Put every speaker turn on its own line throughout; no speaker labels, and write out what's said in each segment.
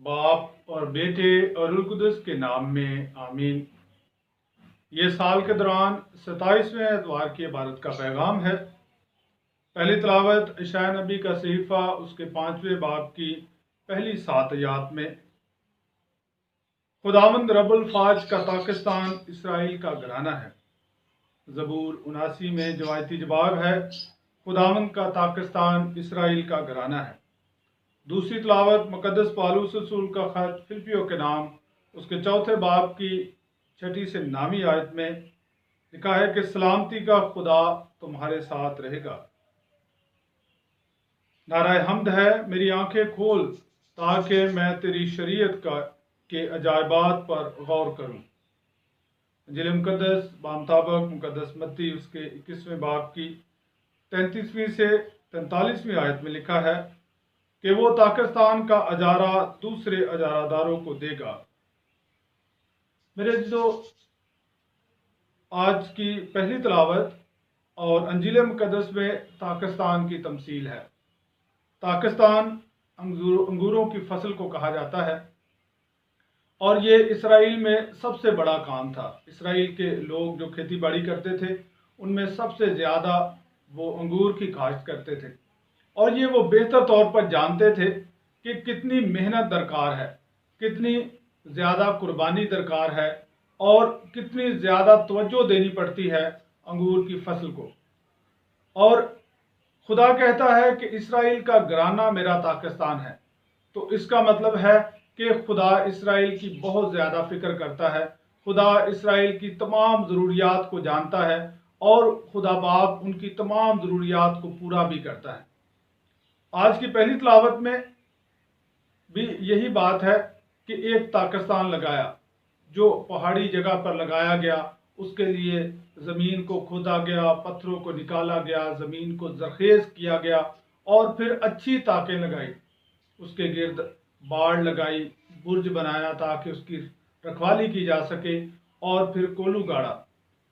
बाप और बेटे और रूह कुदस के नाम में आमीन। ये साल के दौरान 27वें एतवार की इबादत का पैगाम है। पहली तलावत इशाया नबी का सहीफ़ा उसके 5वें बाब की पहली 7 आयत में। खुदावंद रब्बुल फाज का पाकिस्तान इसराइल का घराना है। ज़बूर 79 में जवायती जवाब है, खुदावंद का पाकिस्तान इसराइल का घराना है। दूसरी तलावत मुक़द्दस पौलुस रसूल का ख़त फिलिपियों के नाम उसके 4 बाब की 6 से 9 आयत में लिखा है कि सलामती का खुदा तुम्हारे साथ रहेगा। नाराए हम्द है, मेरी आंखें खोल ताकि मैं तेरी शरीयत के अजायबात पर गौर करूं। इंजील मुक़द्दस बामुताबिक मुक़द्दस मत्ती उसके 21वें बाब की 33वीं से 43वीं आयत में लिखा है कि वो पाकिस्तान का अजारा दूसरे अजारादारों को देगा। मेरे जो आज की पहली तलावत और इंजील मुक़द्दस में पाकिस्तान की तमसील है। पाकिस्तान अंगूरों की फसल को कहा जाता है और ये इसराइल में सबसे बड़ा काम था। इसराइल के लोग जो खेती बाड़ी करते थे उनमें सबसे ज़्यादा वो अंगूर की काश्त करते थे और ये वो बेहतर तौर पर जानते थे कि कितनी मेहनत दरकार है, कितनी ज़्यादा कुर्बानी दरकार है और कितनी ज़्यादा तवज्जो देनी पड़ती है अंगूर की फसल को। और खुदा कहता है कि इसराइल का घराना मेरा पाकिस्तान है, तो इसका मतलब है कि खुदा इसराइल की बहुत ज़्यादा फ़िक्र करता है। खुदा इसराइल की तमाम ज़रूरियात को जानता है और खुदा बाप उनकी तमाम ज़रूरियात को पूरा भी करता है। आज की पहली तलावत में भी यही बात है कि एक पाकिस्तान लगाया, जो पहाड़ी जगह पर लगाया गया। उसके लिए ज़मीन को खोदा गया, पत्थरों को निकाला गया, ज़मीन को ज़रखेज़ किया गया और फिर अच्छी ताकें लगाई, उसके गिर्द बाड़ लगाई, बुर्ज बनाया ताकि उसकी रखवाली की जा सके और फिर कोलू गाड़ा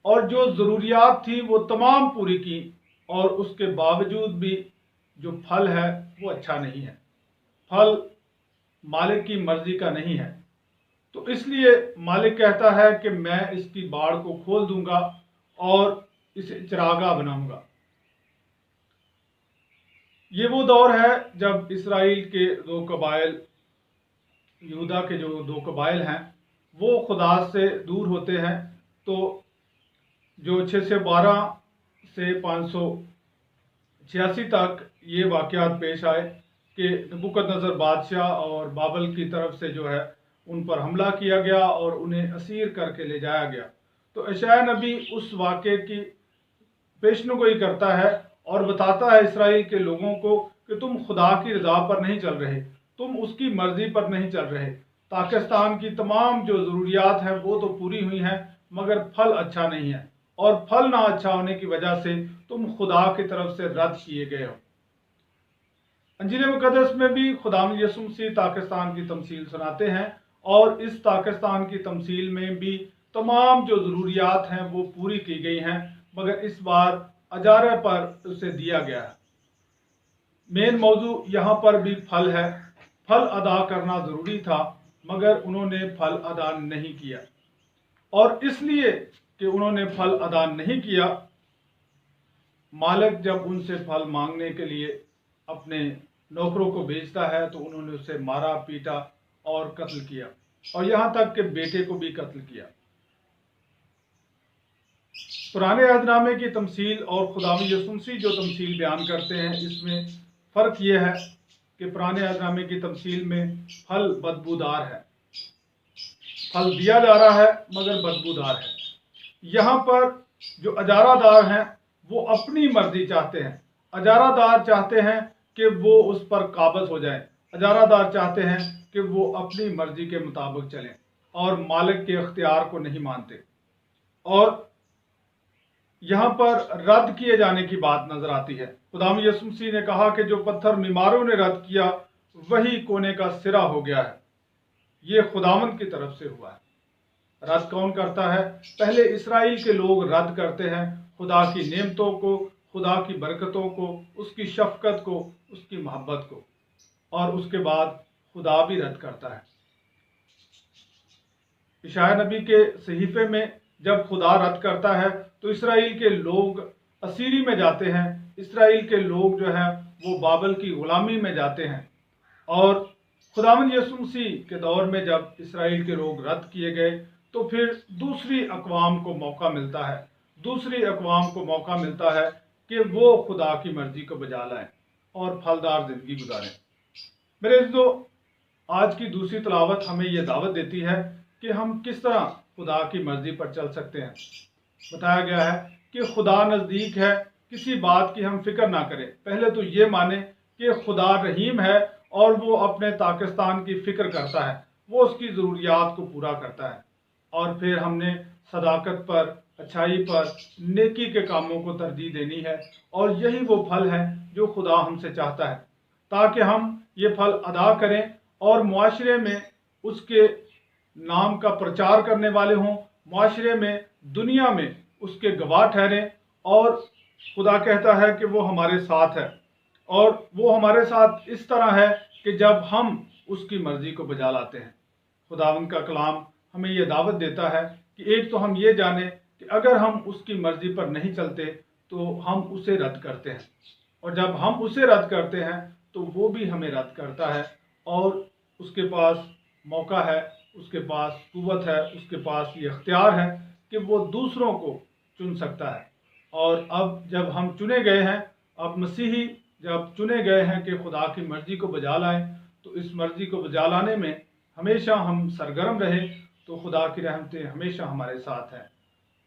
और जो ज़रूरियात थी वो तमाम पूरी की। और उसके बावजूद भी जो फल है वो अच्छा नहीं है, फल मालिक की मर्जी का नहीं है। तो इसलिए मालिक कहता है कि मैं इसकी बाड़ को खोल दूंगा और इसे चरागाह बनाऊंगा। ये वो दौर है जब इसराइल के दो कबाइल, यहूदा के जो दो कबाइल हैं, वो खुदा से दूर होते हैं। तो जो 612 से 586 तक ये वाक़यात पेश आए कि नबूकदनेस्सर बादशाह और बाबल की तरफ से जो है उन पर हमला किया गया और उन्हें असीर करके ले जाया गया। तो यशायाह नबी उस वाक़े की पेशनगोई करता है और बताता है इसराइल के लोगों को कि तुम खुदा की रज़ा पर नहीं चल रहे, तुम उसकी मर्ज़ी पर नहीं चल रहे। पाकिस्तान की तमाम जो ज़रूरियात हैं वो तो पूरी हुई हैं, मगर फल अच्छा नहीं है और फल ना अच्छा होने की वजह से तुम खुदा की तरफ से रद्द किए गए हो। इंजील मुक़द्दस में भी खुदावंद यीशु मसीह पाकिस्तान की तमसील सुनाते हैं और इस पाकिस्तान की तमसील में भी तमाम जो ज़रूरियात हैं वो पूरी की गई हैं, मगर इस बार अजारे पर उसे दिया गया है। मेन मौजू यहाँ पर भी फल है। फल अदा करना ज़रूरी था, मगर उन्होंने फल अदा नहीं किया और इसलिए कि उन्होंने फल अदा नहीं किया, मालिक जब उनसे फल मांगने के लिए अपने नौकरों को भेजता है तो उन्होंने उसे मारा, पीटा और कत्ल किया और यहाँ तक कि बेटे को भी कत्ल किया। पुराने अहदनामे की तमसील और खुदावंद यीशु मसीह जो तमसील बयान करते हैं, इसमें फ़र्क ये है कि पुराने अहदनामे की तमसील में फल बदबूदार है, फल दिया जा रहा है मगर बदबूदार है। यहाँ पर जो अजारादार हैं वो अपनी मर्जी चाहते हैं। अजारादार चाहते हैं कि वो उस पर काबज़ हो जाए। अजारादार चाहते हैं कि वो अपनी मर्जी के मुताबिक चलें और मालिक के इख्तियार को नहीं मानते। और यहाँ पर रद्द किए जाने की बात नजर आती है। खुदावंद यीशु मसीह ने कहा कि जो पत्थर बीमारों ने रद्द किया वही कोने का सिरा हो गया है। ये खुदावंद की तरफ से हुआ है। रद्द कौन करता है? पहले इसराइल के लोग रद्द करते हैं खुदा की नेमतों को, खुदा की बरकतों को, उसकी शफकत को, उसकी मोहब्बत को, और उसके बाद खुदा भी रद्द करता है। इशाया नबी के सहीफे में जब खुदा रद्द करता है तो इसराइल के लोग असीरी में जाते हैं, इसराइल के लोग जो है वो बाबल की गुलामी में जाते हैं। और खुदावंद यीशु मसीह के दौर में जब इसराइल के लोग रद्द किए गए तो फिर दूसरी अक़वाम को मौका मिलता है, दूसरी अक़वाम को मौका मिलता है कि वो खुदा की मर्जी को बजा लाएं और फलदार ज़िंदगी गुजारें। मेरे अज़ीज़ों, आज की दूसरी तिलावत हमें ये दावत देती है कि हम किस तरह खुदा की मर्जी पर चल सकते हैं। बताया गया है कि खुदा नज़दीक है, किसी बात की हम फिक्र ना करें। पहले तो ये माने कि खुदा रहीम है और वो अपने पाकिस्तान की फ़िक्र करता है, वो उसकी ज़रूरियात को पूरा करता है। और फिर हमने सदाकत पर, अच्छाई पर, नेकी के कामों को तरजीह देनी है और यही वो फल है जो खुदा हमसे चाहता है, ताकि हम ये फल अदा करें और मुआशरे में उसके नाम का प्रचार करने वाले हों, मुआशरे में, दुनिया में उसके गवाह ठहरें। और खुदा कहता है कि वो हमारे साथ है, और वो हमारे साथ इस तरह है कि जब हम उसकी मर्ज़ी को बजा लाते हैं। खुदावंद का कलाम हमें ये दावत देता है कि एक तो हम ये जानें कि अगर हम उसकी मर्ज़ी पर नहीं चलते तो हम उसे रद्द करते हैं, और जब हम उसे रद्द करते हैं तो वो भी हमें रद्द करता है। और उसके पास मौका है, उसके पास कुव्वत है, उसके पास ये इख्तियार है कि वो दूसरों को चुन सकता है। और अब जब हम चुने गए हैं, अब मसीही जब चुने गए हैं कि खुदा की मर्ज़ी को बजा लाएं, तो इस मर्ज़ी को बजा लाने में हमेशा हम सरगर्म रहें तो खुदा की रहमतें हमेशा हमारे साथ हैं।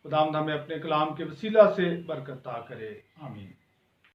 खुदावंद हमें अपने कलाम के वसीला से बरकत अता करे। आमीन।